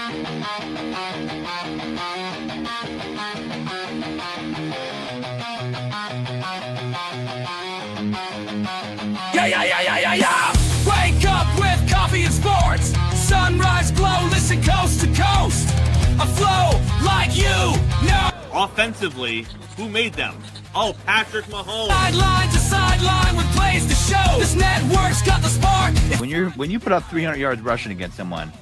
Yeah. Wake up with coffee and sports. Sunrise glow, listen coast to coast. A flow like you know. Offensively, who made them? Oh, Patrick Mahomes. Sideline to sideline with plays to show. This network's got the spark. When you put up 300 yards rushing against someone,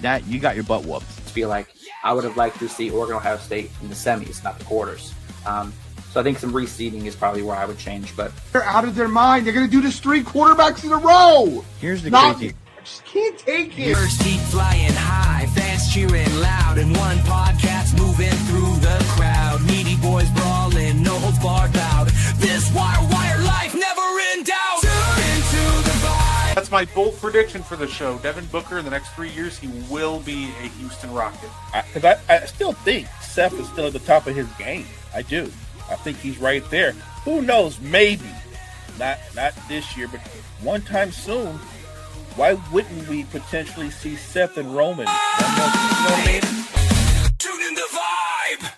that you got your butt whooped. I feel like I would have liked to see Oregon Ohio State in the semis, not the quarters. So I think some reseeding is probably where I would change. But they're out of their mind. They're going to do this 3 quarterbacks in a row. Here's the crazy. I just can't take it. Birds keep flying high, fans cheering loud, and one podcast moving through the crowd. Meaty Boys brawling, no holds barred out. This wire life never in doubt. Tune into the vibe. That's my bold prediction for the show. Devin Booker in the next 3 years, he will be a Houston Rocket. Because I still think Seth is still at the top of his game. I do. I think he's right there. Who knows? Maybe not this year, but one time soon. Why wouldn't we potentially see Seth and Roman? You know what I mean? Tune in the vibe.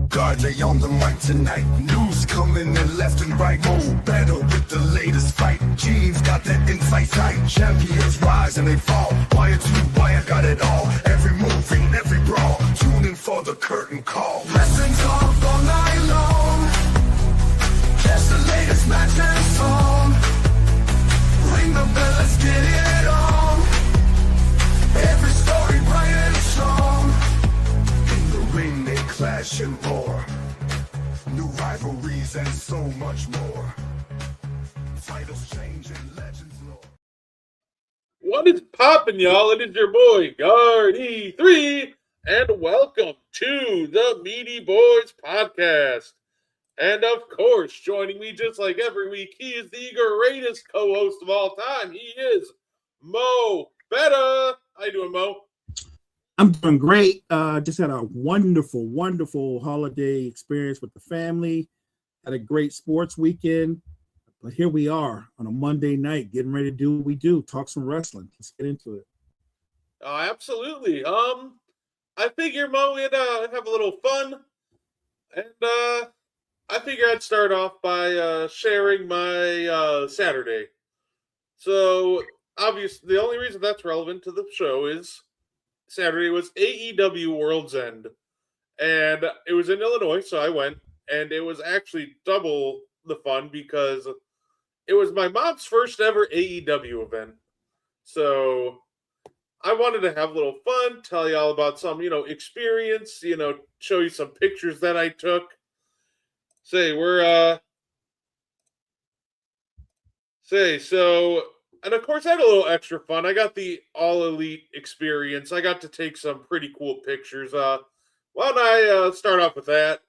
Gardner on the mic tonight. News coming in left and right. Oh, better with the latest fight. Gene's got that insight tight. Champions rise and they fall. Wire to wire, got it all. Every move and every brawl. Tune in for the curtain call. Wrestling talk all night long. Catch the latest match and song. Ring the bell, let's get it on. Every story bright and strong. In the ring they clash and roar. New rivalries and so much more. Titles change and legends lore. What is poppin', y'all? It is your boy, Guard-E3, and welcome to the Meaty Boys podcast. And of course, joining me just like every week, he is the greatest co-host of all time. He is Mo Betta. How you doing, Mo? I'm doing great. Just had a wonderful holiday experience with the family. Had a great sports weekend. But here we are on a Monday night, getting ready to do what we do, talk some wrestling. Let's get into it. Absolutely. I figure, Mo, we'd have a little fun. And I figure I'd start off by sharing my Saturday. So, obviously, the only reason that's relevant to the show is Saturday was AEW Worlds End. And it was in Illinois, so I went. And it was actually double the fun because it was my mom's first ever AEW event. So I wanted to have a little fun, tell you all about some, experience, show you some pictures that I took. And of course I had a little extra fun. I got the All Elite experience. I got to take some pretty cool pictures. Why don't I start off with that?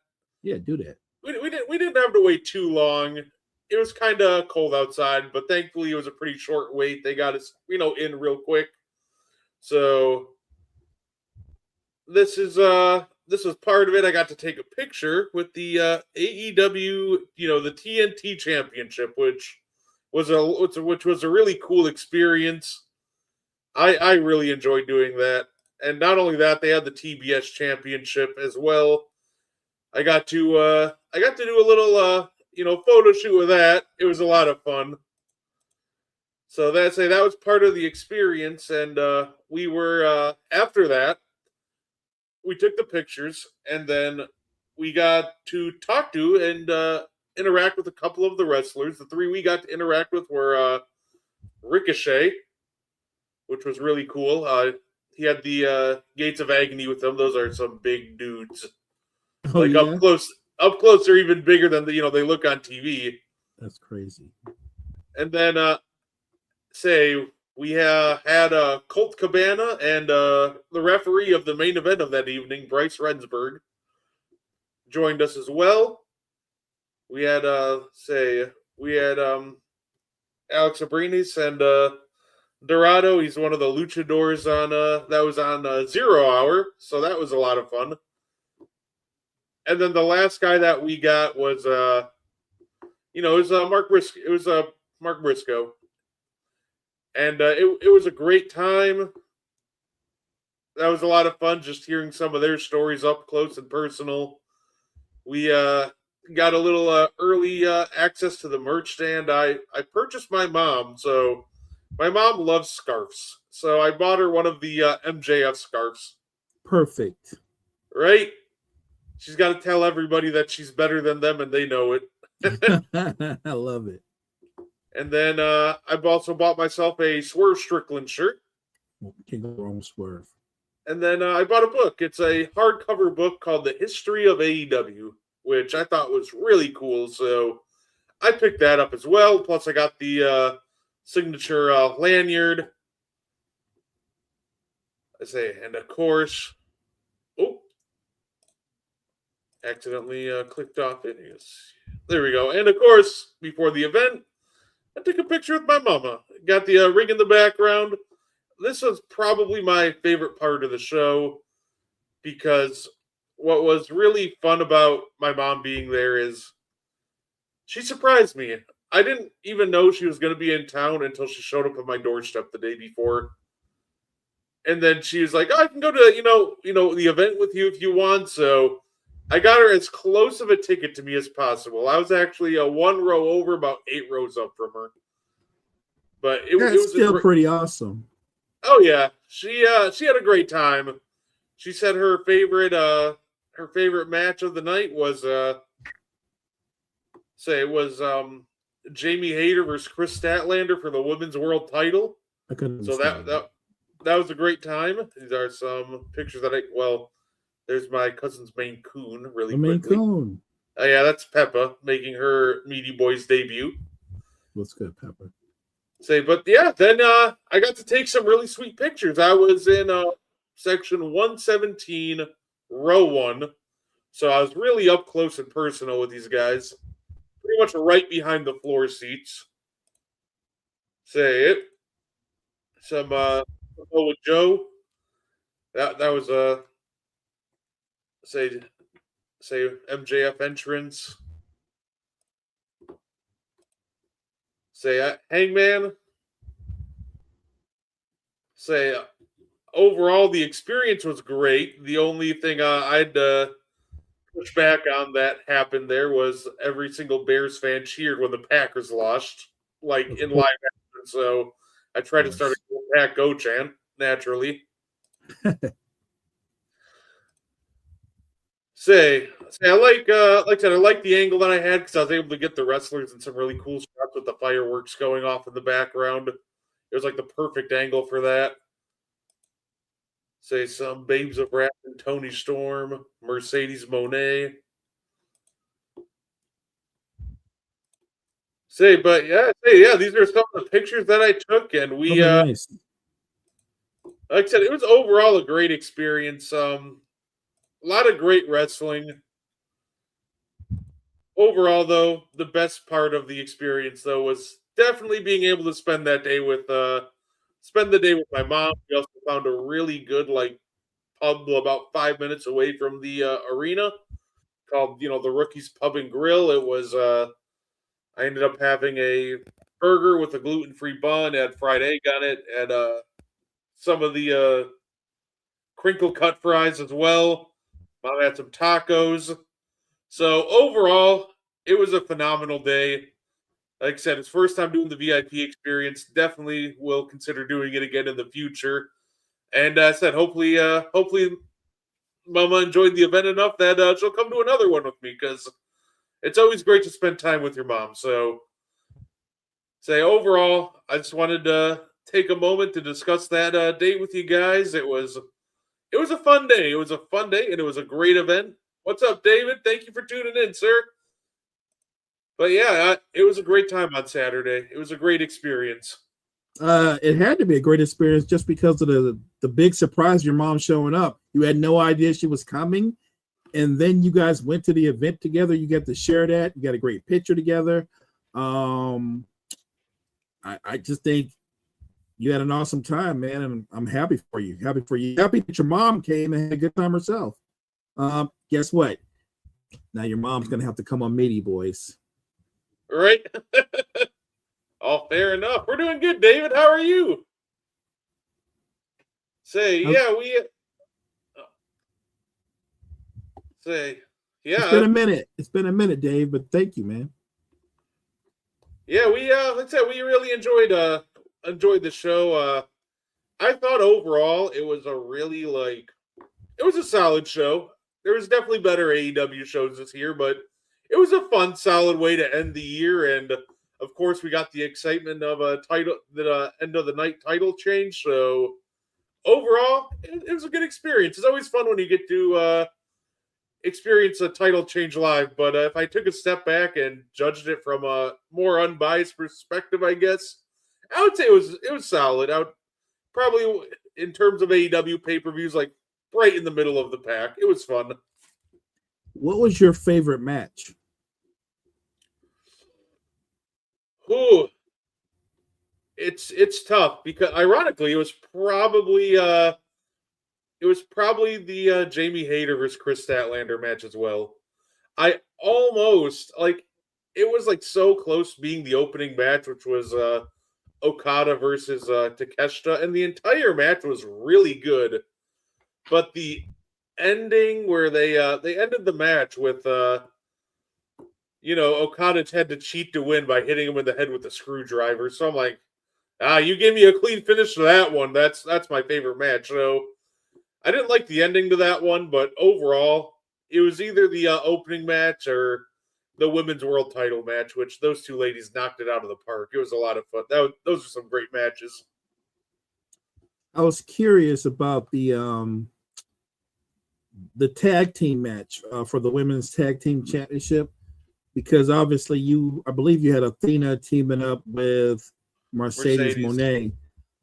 Yeah, do that. We didn't have to wait too long. It was kind of cold outside, but thankfully it was a pretty short wait. They got us, in real quick. So this is part of it. I got to take a picture with the AEW, the TNT Championship, which was a really cool experience. I really enjoyed doing that. And not only that, they had the TBS Championship as well. I got to do a little photo shoot with that. It was a lot of fun. So that was part of the experience, and we were after that, we took the pictures, and then we got to talk to and interact with a couple of the wrestlers. The 3 we got to interact with were Ricochet, which was really cool. He had the Gates of Agony with him. Those are some big dudes. Oh, yeah? Up close, they're even bigger than they look on TV. That's crazy. And then We had Colt Cabana and the referee of the main event of that evening, Bryce Rensburg, joined us as well. We had Alex Abrinis and Dorado. He's one of the luchadors on that was on 0 Hour, so that was a lot of fun. And then the last guy that we got was it was Mark Briscoe. It was Mark Briscoe. And it was a great time. That was a lot of fun just hearing some of their stories up close and personal. We got a little early access to the merch stand. I purchased my mom. So my mom loves scarves. So I bought her one of the MJF scarves. Perfect. Right? She's got to tell everybody that she's better than them, and they know it. I love it. And then I've also bought myself a Swerve Strickland shirt. Can't go wrong with Swerve. And then I bought a book. It's a hardcover book called The History of AEW, which I thought was really cool. So I picked that up as well. Plus, I got the signature lanyard. And of course, accidentally clicked off it. There we go. And of course, before the event, I took a picture with my mama. Got the ring in the background. This was probably my favorite part of the show because what was really fun about my mom being there is she surprised me. I didn't even know she was going to be in town until she showed up at my doorstep the day before. And then she was like, I can go to, the event with you if you want. So I got her as close of a ticket to me as possible. I was actually 1 row over, about 8 rows up from her. But it was still pretty awesome. Oh yeah, she had a great time. She said her favorite match of the night was Jamie Hayter versus Chris Statlander for the women's world title. So that was a great time. These are some pictures that there's my cousin's Maine Coon really quickly. Maine Coon. Oh yeah, that's Peppa making her Meaty Boyz debut. What's good, Peppa? Then I got to take some really sweet pictures. I was in section 117, row 1. So I was really up close and personal with these guys. Pretty much right behind the floor seats. Some with Joe. That was MJF entrance. Hangman. Overall, the experience was great. The only thing I'd push back on that happened there was every single Bears fan cheered when the Packers lost, like in live action. So I tried to start a Pack Go chant, naturally. I like the angle that I had because I was able to get the wrestlers in some really cool shots with the fireworks going off in the background. It was like the perfect angle for that. Some Babes of Wrath and Tony Storm, Mercedes Moné. These are some of the pictures that I took, and we nice. Like I said, it was overall a great experience. A lot of great wrestling. Overall, though, the best part of the experience, though, was definitely being able to spend the day with my mom. We also found a really good pub about 5 minutes away from the arena called the Rookies Pub and Grill. It was I ended up having a burger with a gluten-free bun, had fried egg on it, and some of the crinkle cut fries as well. Mom had some tacos. So overall, it was a phenomenal day. Like I said, it's first time doing the VIP experience. Definitely will consider doing it again in the future. And I said, hopefully, Mama enjoyed the event enough that she'll come to another one with me because it's always great to spend time with your mom. So, overall, I just wanted to take a moment to discuss that date with you guys. It was a fun day. It was a fun day, and it was a great event. What's up, David? Thank you for tuning in, sir. But yeah, it was a great time on Saturday. It was a great experience. It had to be a great experience just because of the big surprise of your mom showing up. You had no idea she was coming, and then you guys went to the event together. You got to share that. You got a great picture together. I just think you had an awesome time, man, and I'm happy for you. Happy for you. Happy that your mom came and had a good time herself. Guess what? Now your mom's gonna have to come on Meaty Boys. Right? Oh, fair enough. We're doing good, David. How are you? Say, yeah, It's been a minute. It's been a minute, Dave, but thank you, man. Yeah, like I said, we really enjoyed the show. I thought overall it was it was a solid show. There was definitely better AEW shows this year, but it was a fun, solid way to end the year. And of course, we got the excitement of a end of the night title change. So overall, it was a good experience. It's always fun when you get to experience a title change live. But if I took a step back and judged it from a more unbiased perspective, I guess I would say it was solid. I would probably, in terms of AEW pay-per-views, like right in the middle of the pack. It was fun. What was your favorite match? Ooh, it's tough because ironically, it was probably the Jamie Hayter versus Chris Statlander match as well. I almost it was so close being the opening match, which was Okada versus Takeshita, and the entire match was really good. But the ending where they ended the match with Okada had to cheat to win by hitting him in the head with a screwdriver. So I'm like, you gave me a clean finish to that one. That's my favorite match. So I didn't like the ending to that one, but overall, it was either the opening match or the women's world title match, which those two ladies knocked it out of the park. It was a lot of fun. Those are some great matches. I was curious about the tag team match for the women's tag team championship, because obviously I believe you had Athena teaming up with Mercedes Moné.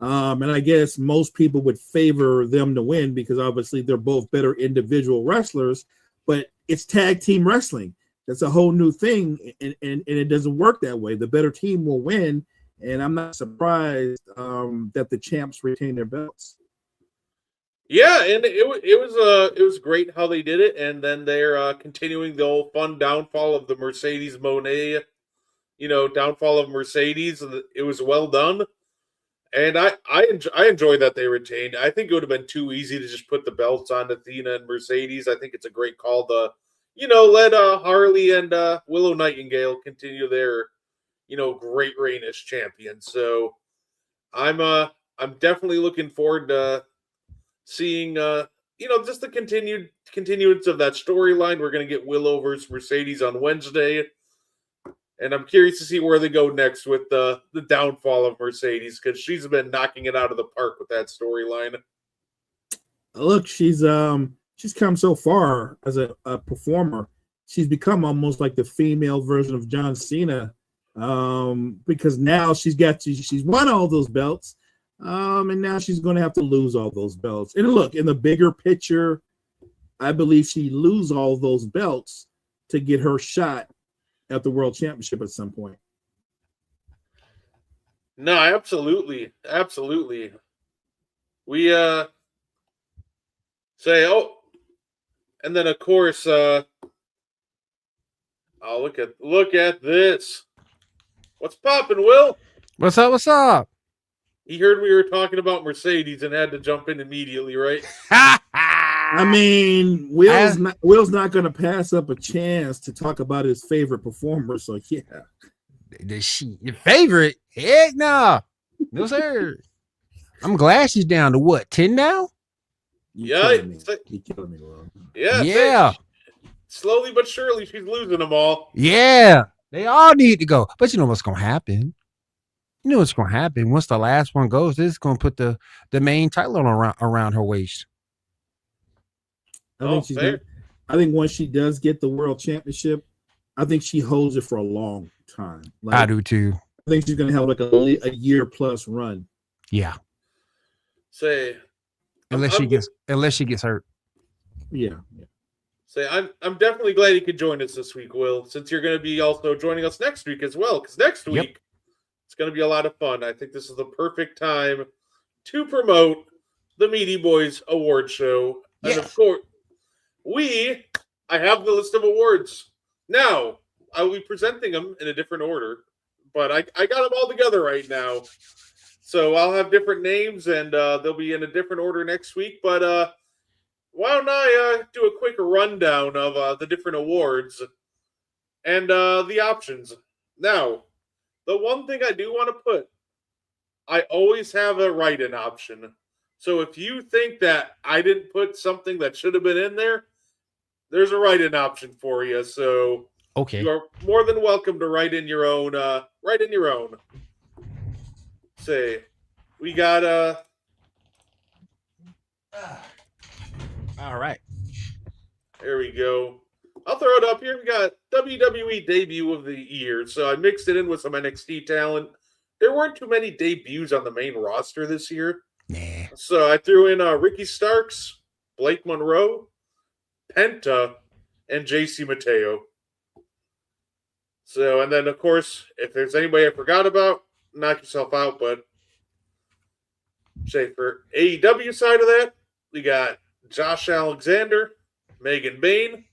And I guess most people would favor them to win because obviously they're both better individual wrestlers, but it's tag team wrestling. That's a whole new thing, and it doesn't work that way. The better team will win, and I'm not surprised that the champs retain their belts. Yeah, and it was great how they did it, and then they're continuing the whole fun downfall of the Mercedes Moné, downfall of Mercedes. It was well done, and I enjoy that they retained. I think it would have been too easy to just put the belts on Athena and Mercedes. I think it's a great call to let Harley and Willow Nightingale continue their great reign as champions. So I'm definitely looking forward to seeing just the continuance of that storyline. We're going to get Willow versus Mercedes on Wednesday, and I'm curious to see where they go next with the downfall of Mercedes, because she's been knocking it out of the park with that storyline. Look, she's come so far as a performer. She's become almost like the female version of John Cena, because now she's won all those belts. And now she's going to have to lose all those belts. And look, in the bigger picture, I believe she lose all those belts to get her shot at the World Championship at some point. No, absolutely. We say, and then of course, look at this. What's popping, Will? What's up? He heard we were talking about Mercedes and had to jump in immediately, right? I mean, Will's not going to pass up a chance to talk about his favorite performer. So yeah, Your favorite? Heck no, no sir. I'm glad she's down to what, 10 now? You killing me, bro. Yeah. Slowly but surely, she's losing them all. Yeah, they all need to go. But you know what's gonna happen? Once the last one goes, this is going to put the main title around her waist. I think once she does get the World Championship, I think she holds it for a long time. I do too. I think she's going to have like a year plus run. Yeah. Say, Unless she gets hurt. Yeah. Say, I'm definitely glad you could join us this week, Will, since you're going to be also joining us next week as well. Because next week it's going to be a lot of fun. I think this is the perfect time to promote the Meaty Boys award show. And of course, I have the list of awards. Now, I will be presenting them in a different order, but I got them all together right now. So I'll have different names, and they'll be in a different order next week. But why don't I do a quick rundown of the different awards and the options. Now, the one thing I do want to put, I always have a write-in option. So if you think that I didn't put something that should have been in there, there's a write-in option for you. So you are more than welcome to write in your own. Say, we got all right. There we go. I'll throw it up here. We got WWE debut of the year. So I mixed it in with some NXT talent. There weren't too many debuts on the main roster this year. Nah. So I threw in Ricky Starks, Blake Monroe, Penta, and JC Mateo. So, and then of course, if there's anybody I forgot about, knock yourself out. But say for AEW side of that, we got Josh Alexander, Megan Bain,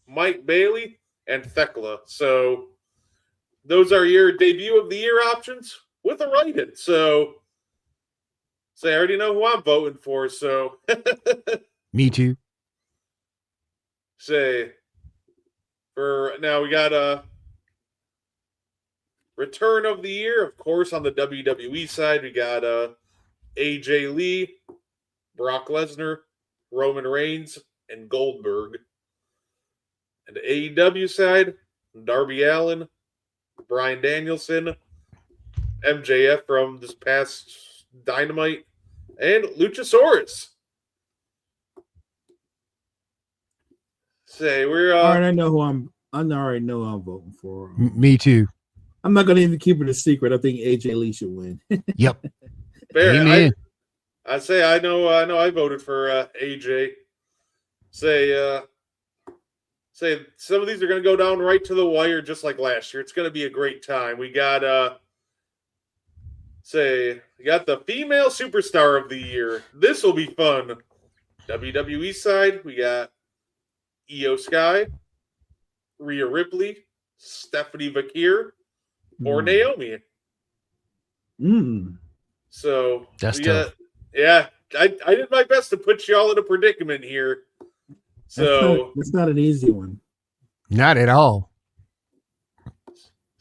Mike Bailey, and Thekla. So those are your debut of the year options with a write-in. So I already know who I'm voting for. So Me too. Say for now, we got a return of the year, of course. On the WWE side, we got AJ Lee, Brock Lesnar, Roman Reigns, and Goldberg. And the AEW side, Darby Allin, Bryan Danielson, MJF from this past Dynamite, and Luchasaurus. Say we're all right, I already know who I'm voting for. Me too. I'm not gonna even keep it a secret. I think AJ Lee should win. Yep. Fair. Amen. I say I know I voted for AJ. Say some of these are gonna go down right to the wire just like last year. It's gonna be a great time. We got we got the female superstar of the year. This will be fun. WWE side, we got Io Sky, Rhea Ripley, Stephanie Vakir, or Naomi. So that's tough. I did my best to put you all in a predicament here. So it's not an easy one. Not at all.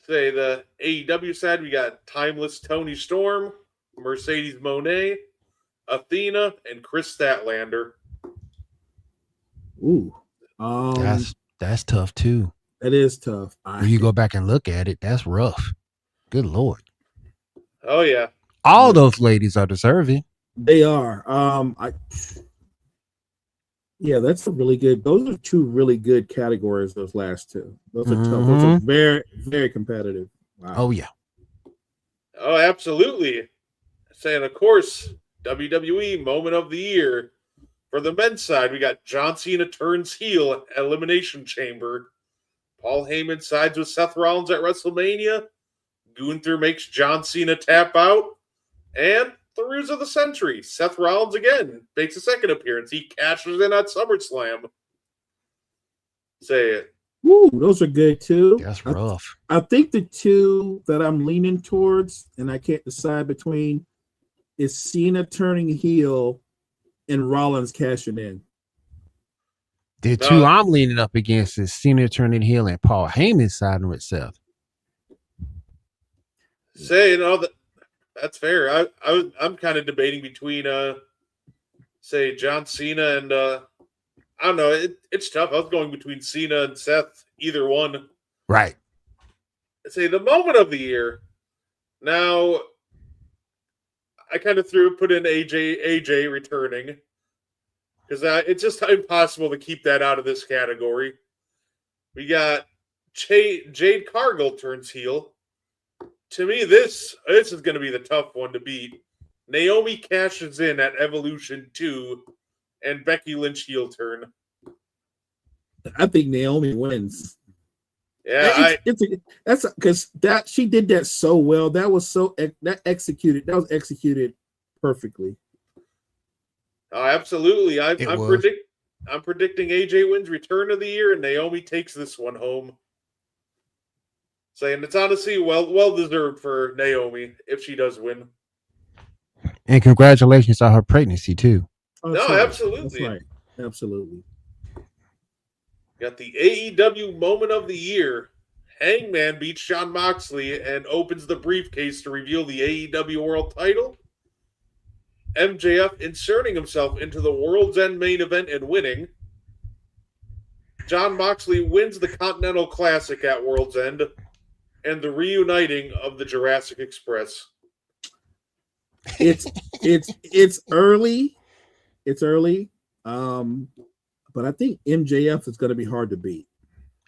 Say the AEW side, we got Timeless Tony Storm, Mercedes Moné, Athena, and Chris Statlander. Ooh. That's tough too. That is tough. When you go back and look at it, that's rough. Good Lord. Oh yeah. All those ladies are deserving. They are. That's a really good. Those are two really good categories. Those last two. Those are tough. Those are very, very competitive. Wow. Oh yeah. Oh, absolutely. Saying, of course, WWE Moment of the Year. For the men's side, we got John Cena turns heel at Elimination Chamber. Paul Heyman sides with Seth Rollins at WrestleMania. Gunther makes John Cena tap out. And the Ruse of the Century. Seth Rollins again makes a second appearance. He cashes in at SummerSlam. Say it. Woo, those are good too. That's rough. I think the two that I'm leaning towards, and I can't decide between, is Cena turning heel and Rollins cashing in. The two I'm leaning up against is Cena turning heel and Paul Heyman siding with Seth. Say, that's fair. I'm kind of debating between say John Cena and I don't know. It's tough. I was going between Cena and Seth, either one. Right. Say the moment of the year. Now, I kind of put in AJ returning because it's just impossible to keep that out of this category. We got Jade Cargill turns heel. To me, this is going to be the tough one to beat. Naomi cashes in at Evolution 2 and Becky Lynch heel turn. I think Naomi wins. Yeah, that's because that she did that so well. That was executed perfectly. Oh, absolutely. I'm was. predicting AJ wins return of the year and Naomi takes this one home. Saying it's honestly well deserved for Naomi if she does win. And congratulations on her pregnancy too. Oh, No, right. absolutely. That's right. Absolutely. Got the AEW moment of the year. Hangman beats Jon Moxley and opens the briefcase to reveal the AEW World title. MJF inserting himself into the World's End main event and winning. Jon Moxley wins the Continental Classic at World's End. And the reuniting of the Jurassic Express. It's early. It's early. But I think MJF is going to be hard to beat.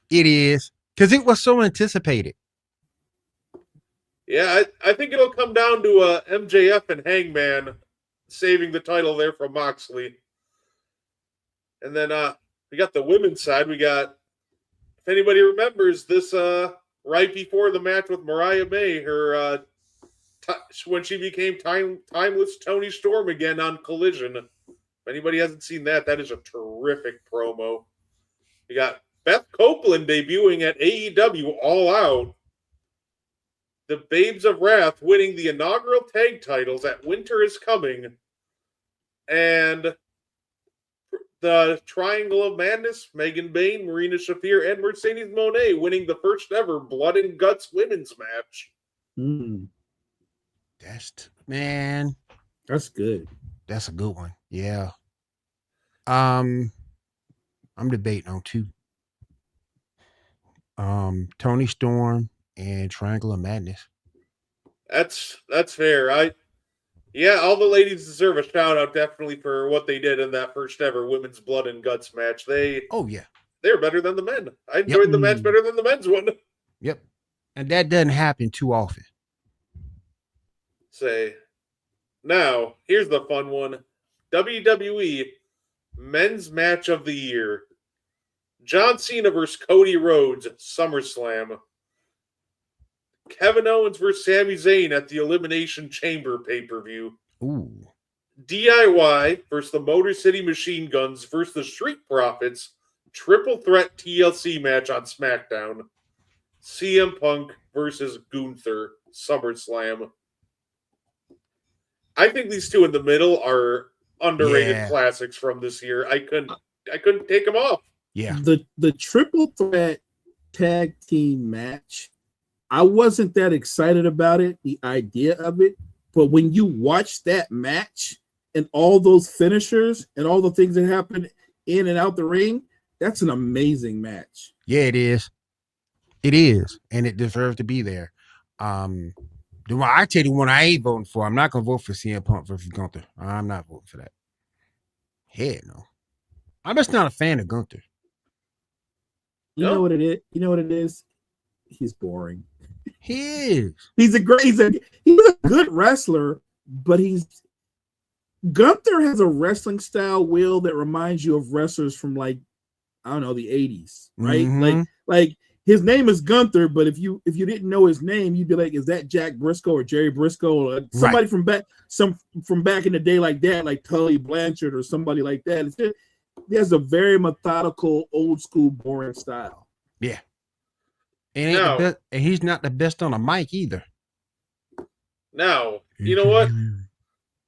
It is, because it was so anticipated. Yeah, I think it'll come down to MJF and Hangman saving the title there from Moxley. And then we got the women's side. We got, if anybody remembers this, right before the match with Mariah May, her when she became timeless Toni Storm again on Collision. If anybody hasn't seen that, that is a terrific promo. You got Beth Copeland debuting at AEW All Out. The Babes of Wrath winning the inaugural tag titles at Winter is Coming. And the Triangle of Madness, Megan Bayne, Marina Shafir, and Mercedes Moné winning the first ever Blood and Guts women's match. That's good. That's a good one. Yeah. I'm debating on two. Toni Storm and Triangle of Madness. That's fair. All the ladies deserve a shout out definitely for what they did in that first ever women's Blood and Guts match. They're better than the men. I enjoyed the match better than the men's one. Yep. And that doesn't happen too often. Now, here's the fun one. WWE Men's Match of the Year. John Cena versus Cody Rhodes, SummerSlam. Kevin Owens versus Sami Zayn at the Elimination Chamber pay-per-view. Ooh. DIY versus the Motor City Machine Guns versus the Street Profits. Triple threat TLC match on SmackDown. CM Punk versus Gunther, SummerSlam. I think these two in the middle are underrated classics from this year. I couldn't take them off. Yeah. The triple threat tag team match, I wasn't that excited about it, the idea of it, but when you watch that match and all those finishers and all the things that happen in and out the ring, that's an amazing match. Yeah, it is. It is, and it deserves to be there. The one I tell you, the one I ain't voting for. I'm not gonna vote for CM Punk versus Gunther. I'm not voting for that. Hell no. I'm just not a fan of Gunther. You know what it is? You know what it is? He's boring. He is. He's a good wrestler, but Gunther has a wrestling style, Will, that reminds you of wrestlers from the 80s, right? Mm-hmm. Like his name is Gunther, but if you didn't know his name, you'd be like, is that Jack Briscoe or Jerry Briscoe or somebody from back in the day like that, like Tully Blanchard or somebody like that? He has a very methodical, old school, boring style. Yeah. And he's not the best on a mic either. Now, you know what?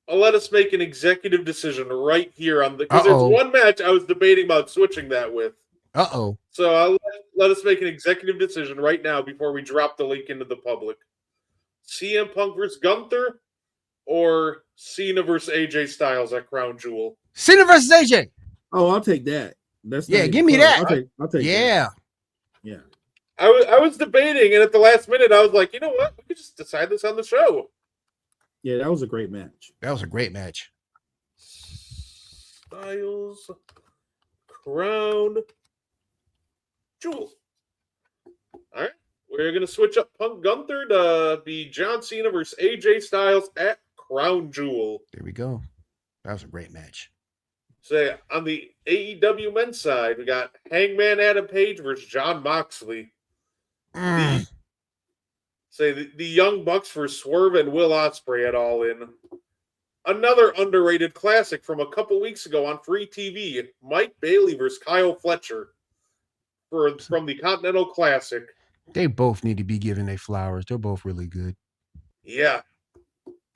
I'll let us make an executive decision right here on because there's one match I was debating about switching that with. So I'll let us make an executive decision right now before we drop the link into the public. CM Punk versus Gunther or Cena versus AJ Styles at Crown Jewel? Cena versus AJ. Oh, I'll take that. Give me that. I'll take that. Yeah. I was debating, and at the last minute, I was like, you know what? We could just decide this on the show. Yeah, that was a great match. Styles, Crown Jewel. All right. we're going to switch up Punk Gunther to be John Cena versus AJ Styles at Crown Jewel. There we go. That was a great match. So on the AEW men's side, we got Hangman Adam Page versus John Moxley. The Young Bucks for Swerve and Will Ospreay at All In. Another underrated classic from a couple weeks ago on free TV, Mike Bailey versus Kyle Fletcher from the Continental Classic. They both need to be given their flowers. They're both really good. Yeah.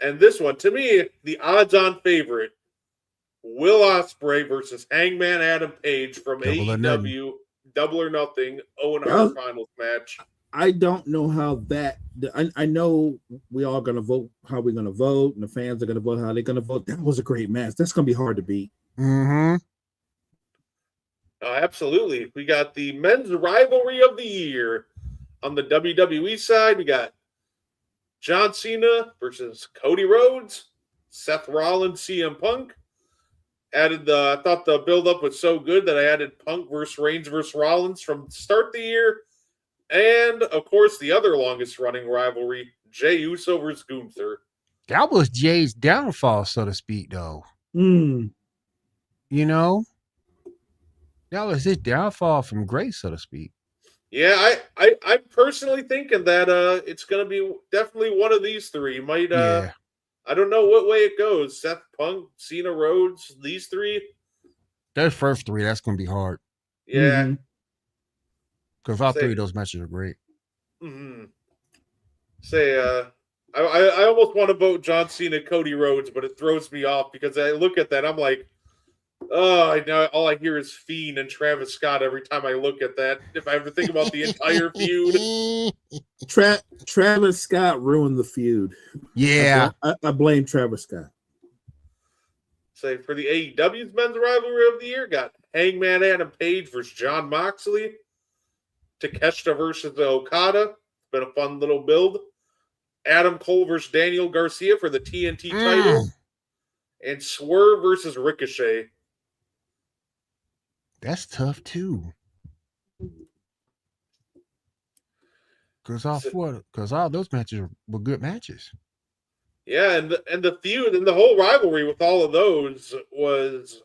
And this one, to me, the odds-on favorite, Will Ospreay versus Hangman Adam Page from AEW Double or Nothing Owen Hart Finals match. I don't know how that. I know we all going to vote how we're going to vote, and the fans are going to vote how they're going to vote. That was a great match. That's going to be hard to beat. Mm-hmm. Absolutely. We got the men's rivalry of the year. On the WWE side, we got John Cena versus Cody Rhodes, Seth Rollins, CM Punk. I thought the build-up was so good that I added Punk versus Reigns versus Rollins from the start of the year. And, of course, the other longest-running rivalry, Jey Uso versus Gunther. That was Jay's downfall, so to speak, though. You know? That was his downfall from grace, so to speak. Yeah, I'm personally thinking that it's going to be definitely one of these three. I don't know what way it goes. Seth, Punk, Cena, Rhodes, these three. Those first three, that's going to be hard. Yeah. Because all three of those matches are great. Mm-hmm. I almost want to vote John Cena, Cody Rhodes, but it throws me off because I look at that, I'm like, oh, I know all I hear is Fiend and Travis Scott every time I look at that. If I ever think about the entire feud. Travis Scott ruined the feud. Yeah. I blame Travis Scott. For the AEW's men's rivalry of the year, got Hangman Adam Page versus John Moxley. Takeshita versus Okada. It's been a fun little build. Adam Cole versus Daniel Garcia for the TNT title. And Swerve versus Ricochet. That's tough too. Because all those matches were good matches. Yeah, and the feud and the whole rivalry with all of those was,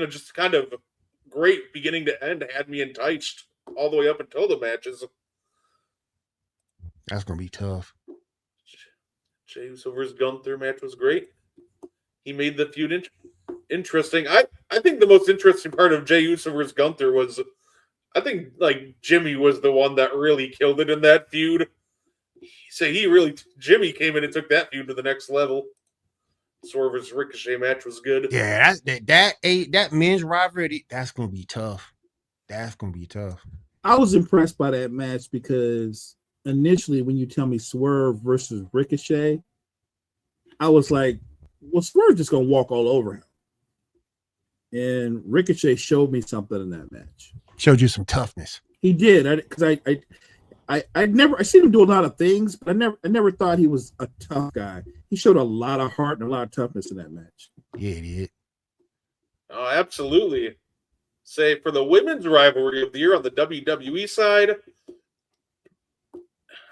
just kind of great beginning to end. Had me enticed all the way up until the matches. That's gonna be tough. Jey Uso versus Gunther match was great. He made the feud interesting. I think the most interesting part of Jey Uso versus Gunther was, I think Jimmy was the one that really killed it in that feud. Jimmy came in and took that feud to the next level. Swerve versus Ricochet match was good. Yeah, that men's rivalry, that's gonna be tough. That's gonna be tough. I was impressed by that match because initially when you tell me Swerve versus Ricochet, I was like, well, Swerve just gonna walk all over him. And Ricochet showed me something in that match. Showed you some toughness. He did, because I seen him do a lot of things, but I never thought he was a tough guy. He showed a lot of heart and a lot of toughness in that match. Yeah, he did. Oh, absolutely. For the women's rivalry of the year on the WWE side,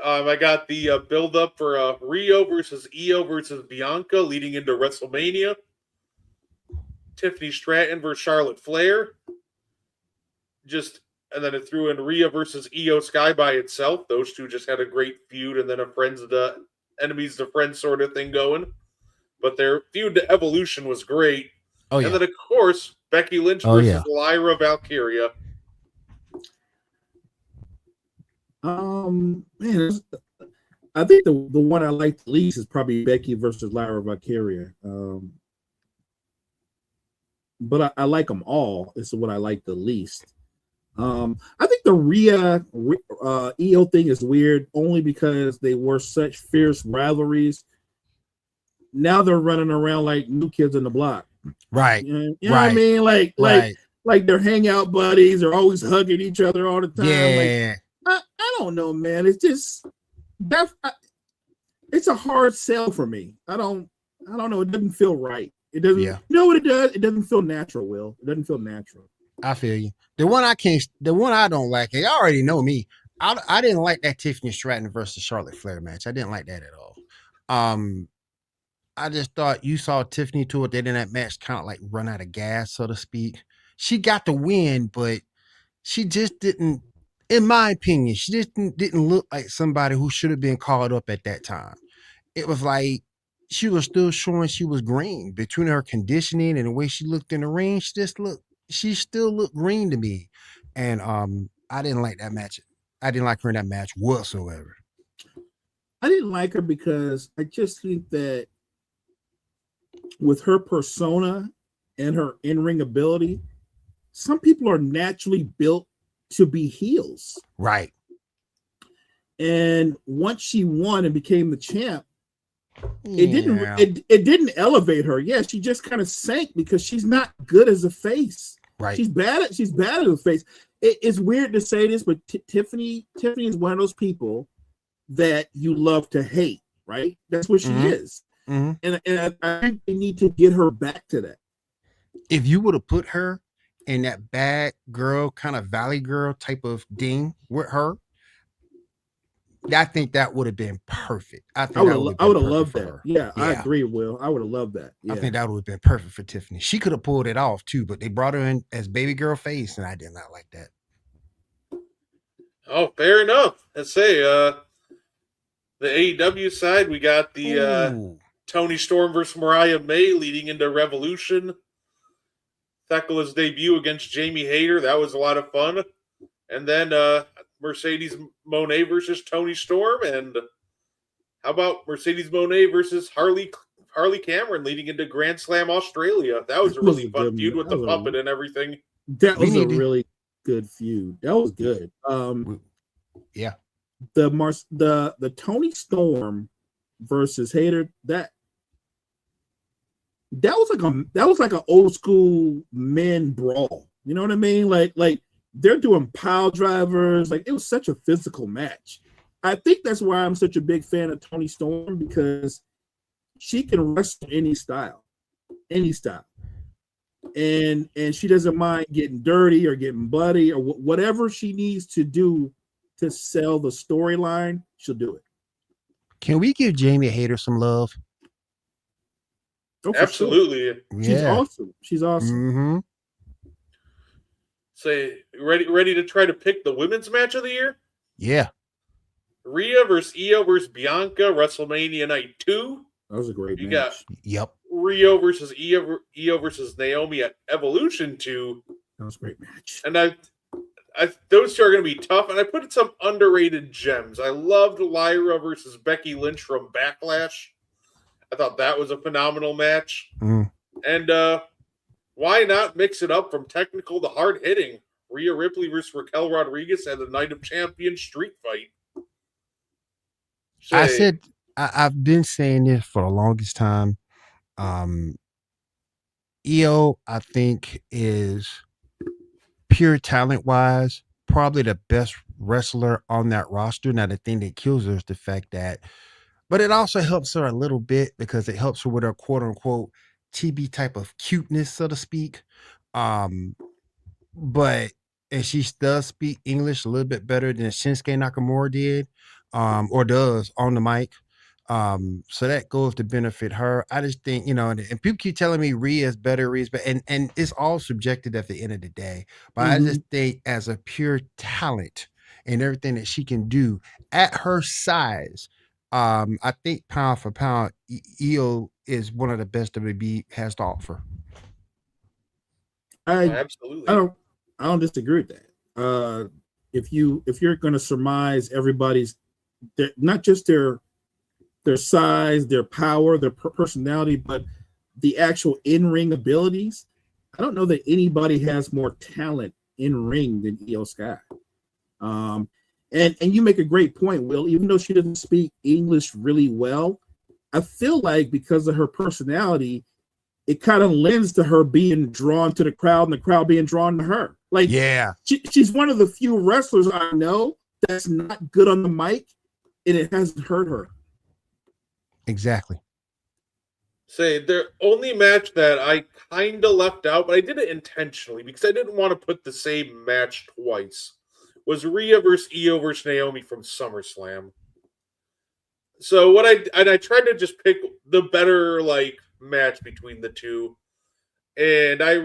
I got the build-up for Rio versus Io versus Bianca leading into WrestleMania. Tiffany Stratton versus Charlotte Flair. And then it threw in Rhea versus Io Sky by itself. Those two just had a great feud, and then a friends to enemies to friends sort of thing going. But their feud to Evolution was great. Oh, yeah. And then, of course, Becky Lynch versus Lyra Valkyria. Man, I think the one I like the least is probably Becky versus Lyra Valkyria. But I like them all. It's what I like the least. I think the Rhea Io thing is weird only because they were such fierce rivalries. Now they're running around like new kids on the block. Right. You know what I mean? Like they're hangout buddies. They're always hugging each other all the time. Yeah. I don't know, man. It's just it's a hard sell for me. I don't know. It doesn't feel right. It doesn't. Yeah. You know what it does? It doesn't feel natural. Will it doesn't feel natural. I feel you. The one I don't like, and you already know me. I didn't like that Tiffany Stratton versus Charlotte Flair match. I didn't like that at all. I just thought you saw Tiffany toward the end of that match kind of like run out of gas, so to speak. She got the win, but she just didn't, in my opinion, she just didn't look like somebody who should have been called up at that time. It was like she was still showing she was green between her conditioning and the way she looked in the ring. She still looked green to me. And I didn't like that match. I didn't like her in that match whatsoever. I didn't like her because I just think that with her persona and her in-ring ability, some people are naturally built to be heels. Right. And once she won and became the champ, it didn't elevate her. Yeah, she just kind of sank because she's not good as a face. Right. She's bad at the face. It's weird to say this, but Tiffany is one of those people that you love to hate, right? That's what she is. And I think they need to get her back to that. If you would have put her in that bad girl, kind of valley girl type of ding with her, I think that would have been perfect. I would have loved that. Yeah, I agree, Will. I would have loved that. Yeah. I think that would have been perfect for Tiffany. She could have pulled it off too, but they brought her in as baby girl face, and I did not like that. Oh, fair enough. Let's say the AEW side, we got the Toni Storm versus Mariah May leading into Revolution. Thekola's debut against Jamie Hayter. That was a lot of fun. And then Mercedes Moné versus Toni Storm. And how about Mercedes Moné versus Harley Cameron leading into Grand Slam Australia? That was a really fun feud with the puppet and everything. That was a really good feud. That was good. Yeah. The Toni Storm versus Hayter, that was like an old school men brawl. You know what I mean? Like they're doing pile drivers. Like, it was such a physical match. I think that's why I'm such a big fan of Toni Storm, because she can wrestle any style. And she doesn't mind getting dirty or getting bloody or whatever she needs to do to sell the storyline, she'll do it. Can we give Jamie Hayter some love? Oh, absolutely. Sure. She's awesome. Mm-hmm. Say, ready to try to pick the women's match of the year? Yeah. Rhea versus Io versus Bianca, WrestleMania Night 2. That was a great match. Got Rio versus Io versus Naomi at Evolution 2. That was a great match. And those two are going to be tough. And I put in some underrated gems. I loved Lyra versus Becky Lynch from Backlash. I thought that was a phenomenal match. And why not mix it up from technical to hard hitting? Rhea Ripley versus Raquel Rodriguez at the Night of Champions street fight. I've been saying this for the longest time. Io, I think, is pure talent wise probably the best wrestler on that roster. Now, the thing that kills her is the fact that, but it also helps her a little bit because it helps her with her quote unquote TB type of cuteness, so to speak. But and she does speak English a little bit better than Shinsuke Nakamura did, or does on the mic. So that goes to benefit her. I just think, and people keep telling me Rhea is better, and it's all subjective at the end of the day. But I just think as a pure talent and everything that she can do at her size, I think pound for pound, Io is one of the best WWE has to offer. Absolutely. I don't disagree with that. If you're going to surmise everybody's, not just their size, their power, their personality, but the actual in-ring abilities, I don't know that anybody has more talent in ring than Io Sky. And you make a great point, Will. Even though she doesn't speak English really well, I feel like because of her personality, it kind of lends to her being drawn to the crowd and the crowd being drawn to her. Like, yeah, she's one of the few wrestlers I know that's not good on the mic, and it hasn't hurt her. Exactly. Say, the only match that I kind of left out, but I did it intentionally because I didn't want to put the same match twice, was Rhea versus Io versus Naomi from SummerSlam. So what I tried to just pick the better like match between the two. And I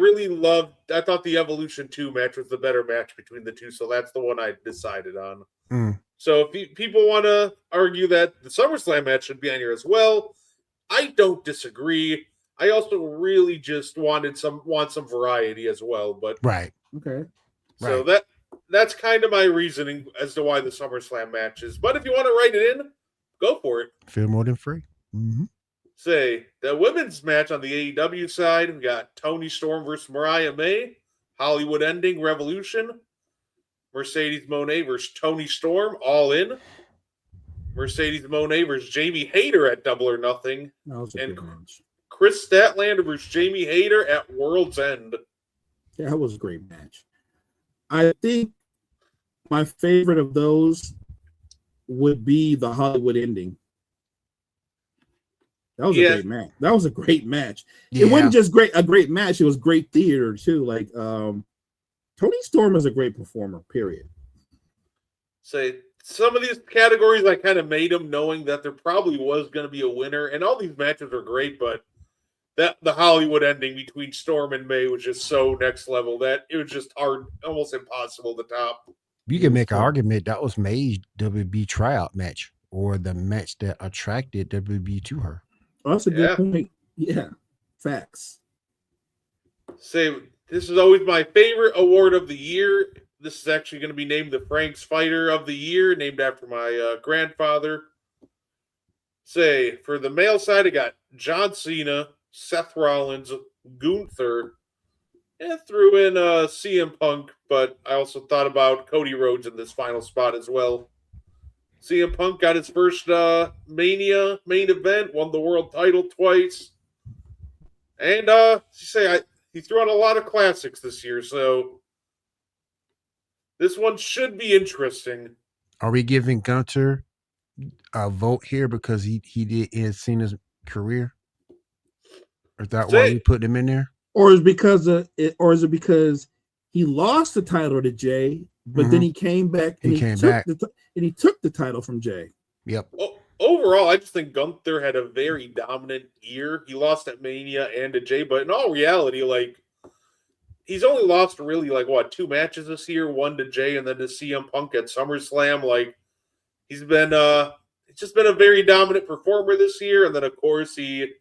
thought the Evolution 2 match was the better match between the two, so that's the one I decided on. So if people want to argue that the SummerSlam match should be on here as well, I don't disagree. I also really just want some variety as well. But Right. Okay. So that's kind of my reasoning as to why the SummerSlam match is. But if you want to write it in, go for it. Feel more than free. Mm-hmm. Say the women's match on the AEW side, we got Toni Storm versus Mariah May, Hollywood Ending Revolution, Mercedes Moné versus Toni Storm, All In, Mercedes Moné versus Jamie Hayter at Double or Nothing, and Chris Statlander versus Jamie Hayter at Worlds End. Yeah, that was a great match. I think my favorite of those would be the Hollywood Ending. That was a great match. That was a great match. Yeah. It wasn't just a great match. It was great theater too. Like Toni Storm is a great performer. Period. Say some of these categories, I kind of made them knowing that there probably was going to be a winner, and all these matches are great, but the Hollywood Ending between Storm and May was just so next level that it was just hard, almost impossible to top. You can make an argument that was May's WB tryout match, or the match that attracted WB to her. Oh, that's a good point. Yeah, facts. Say, this is always my favorite award of the year. This is actually going to be named the Frank's Fighter of the Year, named after my grandfather. Say, for the male side, I got John Cena, Seth Rollins, Gunther, and threw in CM Punk, but I also thought about Cody Rhodes in this final spot as well. CM Punk got his first Mania main event, won the world title twice. And he threw out a lot of classics this year, so this one should be interesting. Are we giving Gunter a vote here because he did in Cena's career? Or is that why we put him in there? Or is it because he lost the title to Jay, but then he came back and he took the title from Jay. Yep. Overall, I just think Gunther had a very dominant year. He lost at Mania and to Jay, but in all reality, like, he's only lost really, like, 2 matches this year, one to Jay and then to CM Punk at SummerSlam. Like, he's been it's just been a very dominant performer this year. And then, of course, he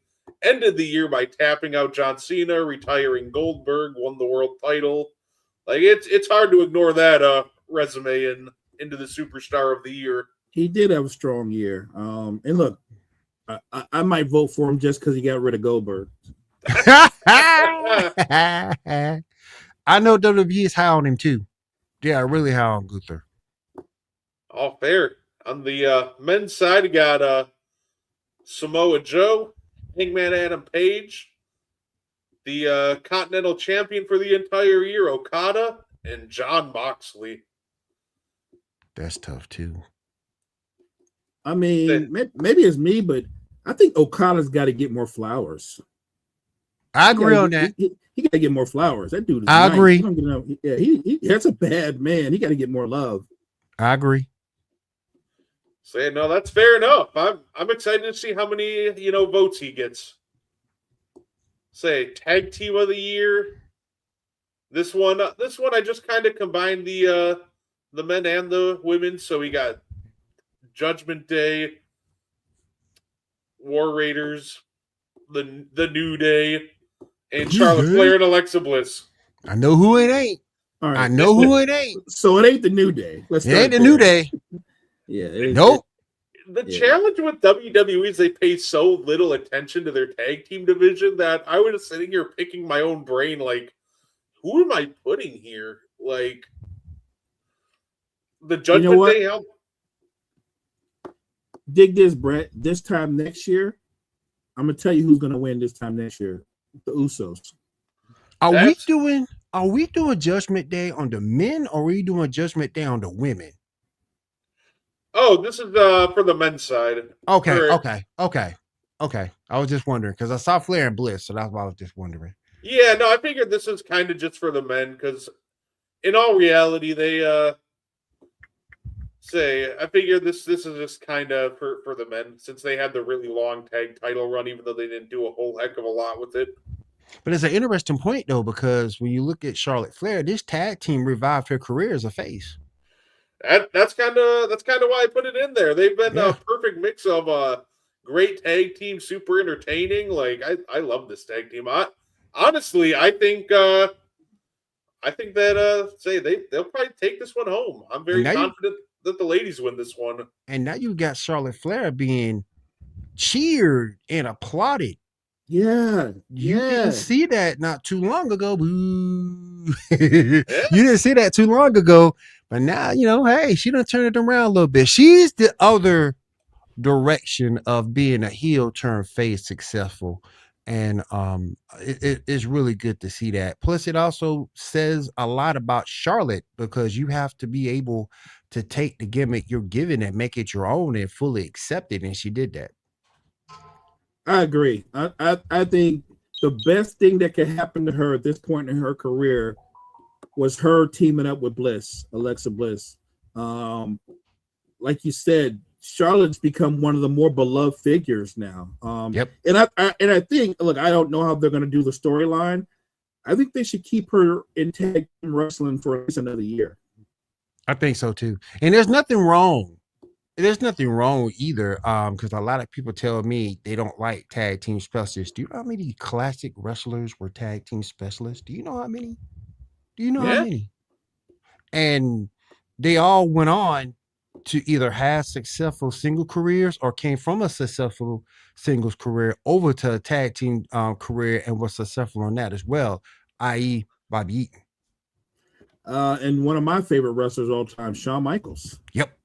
ended the year by tapping out John Cena, retiring Goldberg, won the world title. Like, it's hard to ignore that resume into the superstar of the year. He did have a strong year. And look, I might vote for him just because he got rid of Goldberg. I know WWE is high on him too. Yeah, really high on Gunther. All fair. On the men's side, we got Samoa Joe, Hangman Adam Page, the Continental Champion for the entire year, Okada, and Jon Moxley. That's tough too. I mean, maybe it's me, but I think Okada's got to get more flowers. I agree on that. He got to get more flowers. That dude is I nice. agree. That's a bad man. He got to get more love. I agree. Say no, that's fair enough. I'm excited to see how many votes he gets. Say tag team of the year. This one I just kind of combined the men and the women. So we got Judgment Day, War Raiders, the New Day, and Charlotte Flair and Alexa Bliss. I know who it ain't. All right. I know who it ain't. So it ain't the New Day. It ain't the New Day. Yeah. Nope. The challenge with WWE is they pay so little attention to their tag team division that I was sitting here picking my own brain, like, who am I putting here? Like, the Judgment Day help. Dig this, Brett. This time next year, I'm gonna tell you who's gonna win this time next year. The Usos. Are we doing Judgment Day on the men, or are we doing Judgment Day on the women? Oh, this is for the men's side. Okay. I was just wondering because I saw Flair and Bliss, so that's why I was just wondering. Yeah, no, I figured this is kind of just for the men because, in all reality, they Say, I figure this is just kind of for the men, since they had the really long tag title run, even though they didn't do a whole heck of a lot with it. But it's an interesting point though, because when you look at Charlotte Flair, this tag team revived her career as a face. That's kind of why I put it in there. They've been Yeah. a perfect mix of great tag team, super entertaining. Like I love this tag team. Honestly, I think that say they'll probably take this one home. I'm very confident that the ladies win this one. And now you got Charlotte Flair being cheered and applauded. Yeah, You didn't see that not too long ago. Boo. You didn't see that too long ago, but now hey, she done turned it around a little bit. She's the other direction of being a heel turn face successful, and it's really good to see that. Plus, it also says a lot about Charlotte, because you have to be able to take the gimmick you're given and make it your own and fully accept it, and she did that. I agree. I think the best thing that could happen to her at this point in her career was her teaming up with Alexa Bliss. Like you said, Charlotte's become one of the more beloved figures now. Yep. And I think, look, I don't know how they're going to do the storyline. I think they should keep her in tag team wrestling for at least another year. I think so too. And there's nothing wrong. There's nothing wrong either, because a lot of people tell me they don't like tag team specialists. Do you know how many classic wrestlers were tag team specialists? Do you know how many? How many? And they all went on to either have successful single careers or came from a successful singles career over to a tag team career and was successful on that as well, i.e. Bobby Eaton. And one of my favorite wrestlers of all time, Shawn Michaels. Yep.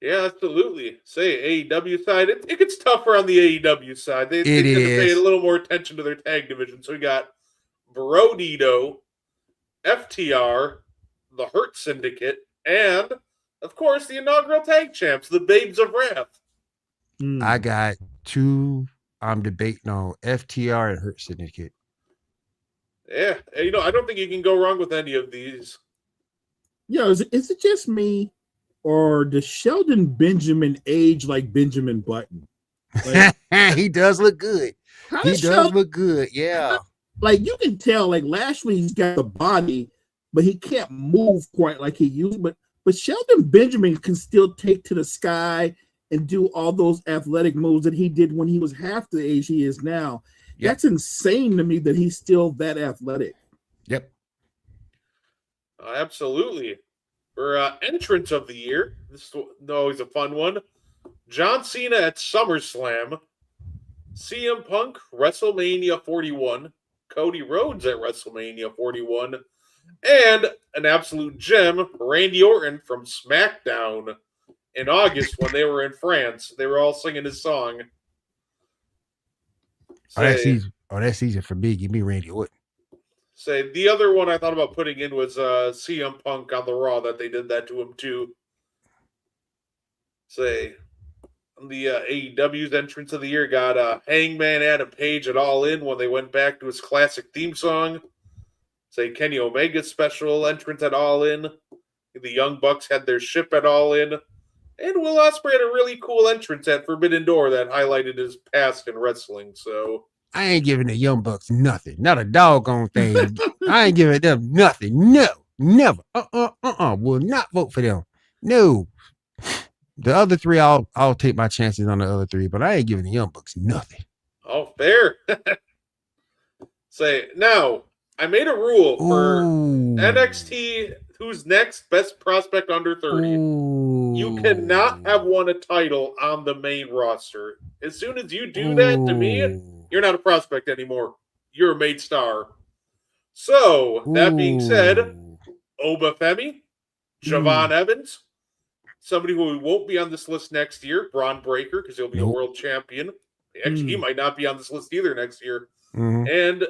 Yeah, absolutely. Say AEW side, it gets tougher on the AEW side. They tend to pay a little more attention to their tag division. So we got Brodito, FTR, the Hurt Syndicate, and of course the inaugural tag champs, the Babes of Wrath. I got two. I'm debating on FTR and Hurt Syndicate. Yeah, I don't think you can go wrong with any of these. Yeah, is it just me? Or does Sheldon Benjamin age like Benjamin Button? Like, he does look good. He does look good. Yeah. Like you can tell, like Lashley's got the body, but he can't move quite like he used. But Sheldon Benjamin can still take to the sky and do all those athletic moves that he did when he was half the age he is now. Yep. That's insane to me that he's still that athletic. Yep. Absolutely. For entrance of the year, this is always a fun one. John Cena at SummerSlam, CM Punk WrestleMania 41, Cody Rhodes at WrestleMania 41, and an absolute gem, Randy Orton from SmackDown in August when they were in France. They were all singing his song. That's easy for me. Give me Randy Orton. Say the other one I thought about putting in was CM Punk on the Raw, that they did that to him too. Say the AEW's entrance of the year got Hangman Adam Page at All In when they went back to his classic theme song. Say Kenny Omega's special entrance at All In. The Young Bucks had their ship at All In. And Will Ospreay had a really cool entrance at Forbidden Door that highlighted his past in wrestling. So I ain't giving the Young Bucks nothing. Not a doggone thing. I ain't giving them nothing. No, never. Will not vote for them. No. The other three, I'll take my chances on the other three, but I ain't giving the Young Bucks nothing. Oh, fair. Say now, I made a rule for NXT. Who's next? Best prospect under 30. You cannot have won a title on the main roster. As soon as you do that, to me, you're not a prospect anymore. You're a made star. So, that being said, Oba Femi, Javon Evans, somebody who won't be on this list next year, Braun Breaker, because he'll be a world champion. Actually, he might not be on this list either next year. And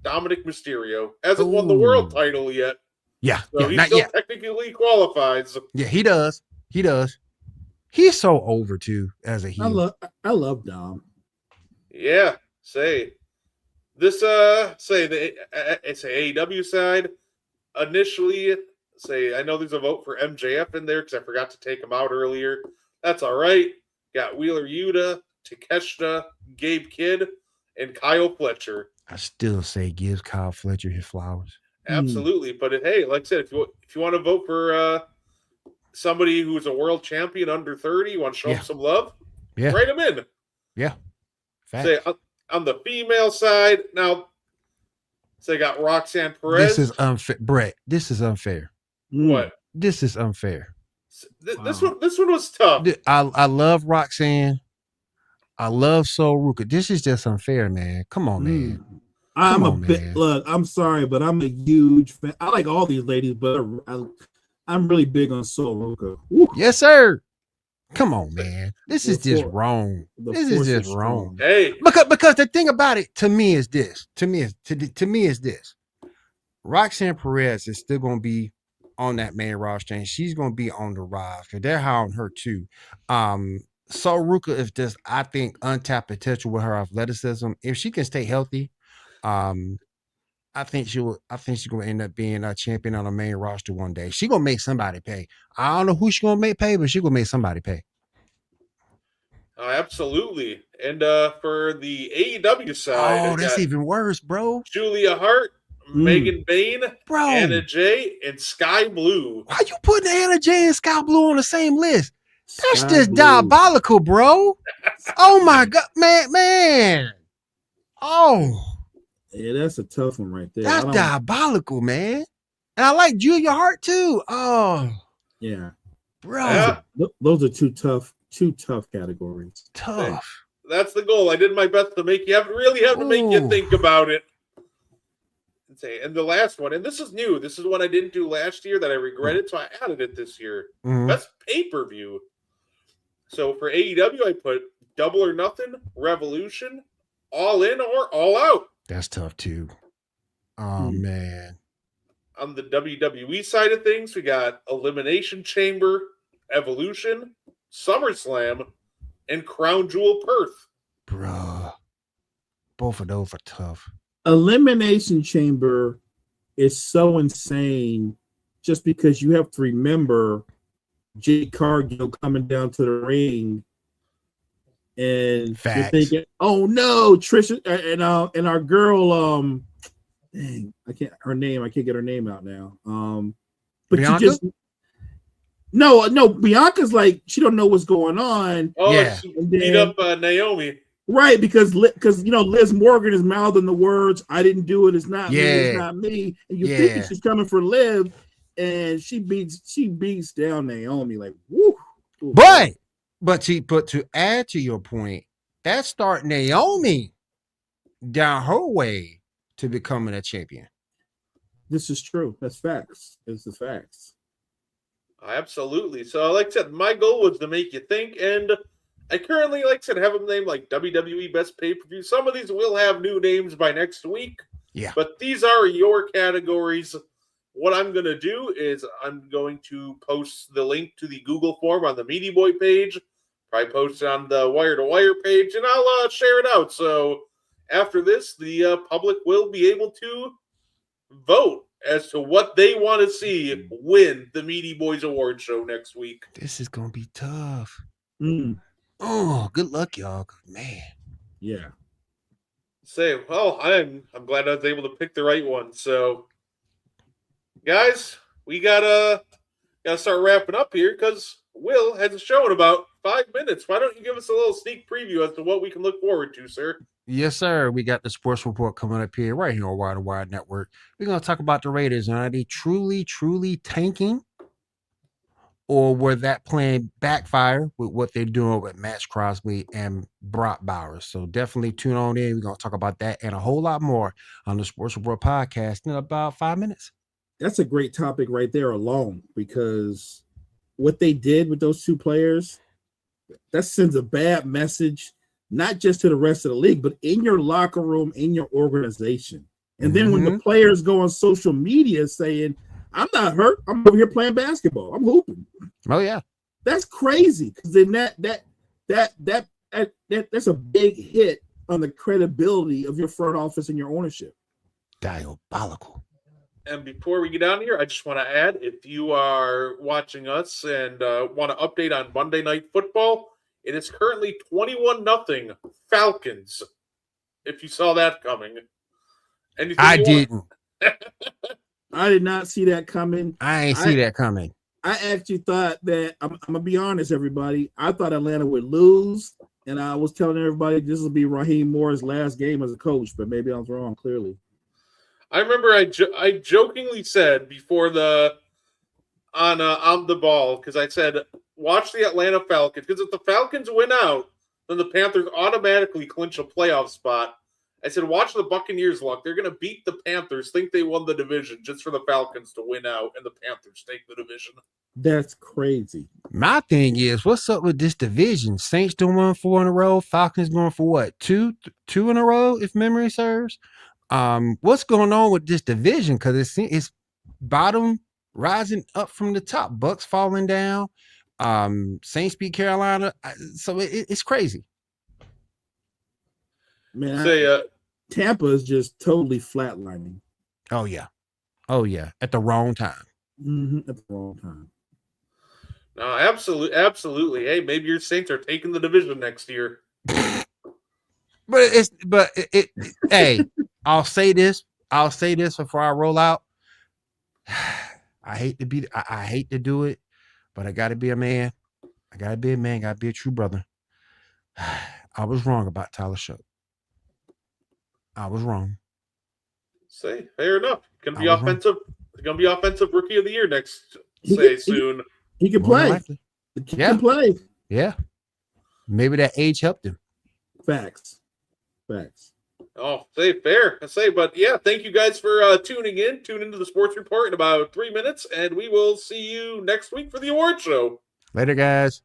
Dominic Mysterio hasn't won the world title yet. Yeah, so he still technically qualifies. Yeah, he does. He does. He's so over too as a heel. I love Dom. Yeah, it's a AEW side. Initially, Say, I know there's a vote for MJF in there because I forgot to take him out earlier. That's all right. Got Wheeler Yuta, Takeshita, Gabe Kidd, and Kyle Fletcher. I still say gives Kyle Fletcher his flowers. Absolutely, but hey, like I said, if you want to vote for somebody who's a world champion under 30, you want to show him some love, write him in. Yeah. Say on the female side now. Say got Roxanne Perez. This is unfair, Brett. This is unfair. What? This is unfair. This one was tough. I love Roxanne. I love Sol Ruka. This is just unfair, man. Come on, man. Look, I'm sorry, but I'm a huge fan. I like all these ladies, but I'm really big on Sol Ruka. Woo. Yes, sir. Come on, man. This is just wrong. This is just wrong. Hey, because the thing about it to me is this. To me is this. Roxanne Perez is still gonna be on that main roster, and she's gonna be on the rise because they're high on her too. Sol Ruka is just, I think, untapped potential with her athleticism. If she can stay healthy, I think she's gonna end up being a champion on the main roster one day. She's gonna make somebody pay. I don't know who she's gonna make pay, but she's gonna make somebody pay. Absolutely. And for the AEW side, that's even worse, bro. Julia Hart, Megan Bain, bro, Anna Jay, and Sky Blue. Why you putting Anna Jay and Sky Blue on the same list? That's just diabolical, bro. Oh my god, man. Oh. Yeah, that's a tough one right there. That's diabolical, man. And I like Julia Hart too. Oh, yeah, bro. Yeah. Those are two tough categories. Tough. That's the goal. I did my best to make you make you think about it. And the last one, and this is new. This is one I didn't do last year that I regretted, so I added it this year. Best pay-per-view. So for AEW, I put Double or Nothing, Revolution, All In, or All Out. That's tough too. Oh man. On the WWE side of things, we got Elimination Chamber, Evolution, SummerSlam, and Crown Jewel Perth. Bruh. Both of those are tough. Elimination Chamber is so insane just because you have to remember Jade Cargill coming down to the ring. And you're thinking, oh no, Trisha and our girl, dang, I can't get her name out now. But Bianca? you just no, Bianca's like she don't know what's going on. Oh, yeah. She beat up Naomi. Right, because Liz Morgan is mouthing the words, I didn't do it, it's not me, it's not me. And you think she's coming for Liv, and she beats down Naomi like woo. But to add to your point, that start Naomi down her way to becoming a champion. This is true. That's facts. It's the facts. Absolutely. So, like I said, my goal was to make you think, and I currently, like I said, have them named like WWE Best Pay-Per-View. Some of these will have new names by next week. Yeah. But these are your categories. What I'm going to do is I'm going to post the link to the Google form on the Meaty Boy page. Probably post it on the Wire to Wire page, and I'll share it out. So after this, the public will be able to vote as to what they want to see win the Meaty Boys Award Show next week. This is going to be tough. Oh, good luck, y'all. Man. Yeah. Say, well, I'm glad I was able to pick the right one. So, guys, we gotta start wrapping up here because Will has a show in about 5 minutes. Why don't you give us a little sneak preview as to what we can look forward to, sir? Yes, sir. We got the sports report coming up here right here on Wire to Wire Network. We're going to talk about the Raiders. Are they truly, truly tanking? Or were that plan backfire with what they're doing with Max Crosby and Brock Bowers? So definitely tune on in. We're going to talk about that and a whole lot more on the Sports Report podcast in about 5 minutes. That's a great topic right there alone, because what they did with those two players, that sends a bad message, not just to the rest of the league, but in your locker room, in your organization. And then when the players go on social media saying, I'm not hurt, I'm over here playing basketball, I'm hooping. Oh yeah, that's crazy. Because then that's a big hit on the credibility of your front office and your ownership. Diabolical. And before we get down here, I just want to add, if you are watching us and want to update on Monday Night Football, it is currently 21-0 Falcons. If you saw that coming. I didn't. I did not see that coming. I ain't see that coming. I actually thought that, I'm going to be honest, everybody. I thought Atlanta would lose, and I was telling everybody this will be Raheem Moore's last game as a coach, but maybe I was wrong, clearly. I remember I jokingly said before on the ball, because I said, watch the Atlanta Falcons, because if the Falcons win out, then the Panthers automatically clinch a playoff spot. I said, watch the Buccaneers luck. They're going to beat the Panthers, think they won the division just for the Falcons to win out, and the Panthers take the division. That's crazy. My thing is, what's up with this division? Saints doing 1 4 in a row. Falcons going for what? Two in a row, if memory serves. What's going on with this division? Because it's bottom rising up from the top. Bucks falling down. Saints beat Carolina. So it's crazy. Man, Tampa is just totally flatlining. Oh yeah. At the wrong time. Mm-hmm. At the wrong time. No, absolutely. Hey, maybe your Saints are taking the division next year. Hey, I'll say this before I roll out. I hate to do it, but I gotta be a man. Gotta be a true brother. I was wrong about Tyler Show. I was wrong. Say, fair enough. Gonna be offensive rookie of the year soon. He can play. He can play. Yeah. Maybe that age helped him. Facts. Oh, fair. But yeah, thank you guys for tuning in. Tune into the Sports Report in about 3 minutes, and we will see you next week for the award show. Later, guys.